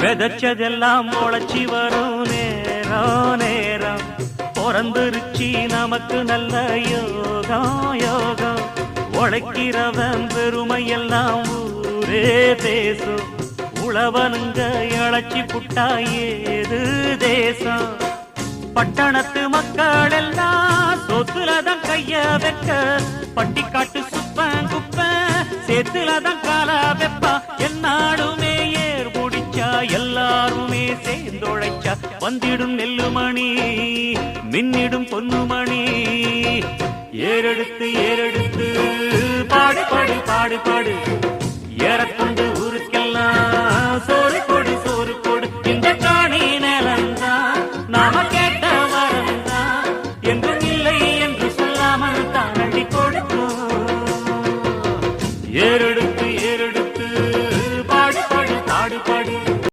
விதைச்சதெல்லாம் முளைச்சி வரும் நேரம் நேரம் பிறந்துருச்சி நமக்கு நல்ல யோகம் யோகம் உழைக்கிறவன் பெருமையெல்லாம் ஊரே பேசும் உழவனுங்க இழைச்சி புட்டா ஏது தேசம் பட்டணத்து மக்கள் எல்லாம் சொத்துலதான் கைய வைக்க பட்டிக்காட்டு சுப்பன் குப்பன் சேத்துலதான் காலா வெப்பா என்னாடுமே ஏர் முடிச்சா எல்லாருமே சேர்ந்தொழைச்சா வந்திடும் நெல்லுமணி மின்னிடும் பொன்னுமணி ஏறெடுத்து ஏறெடுத்து பாடு பாடு பாடு பாடு ஏறக்கொண்டு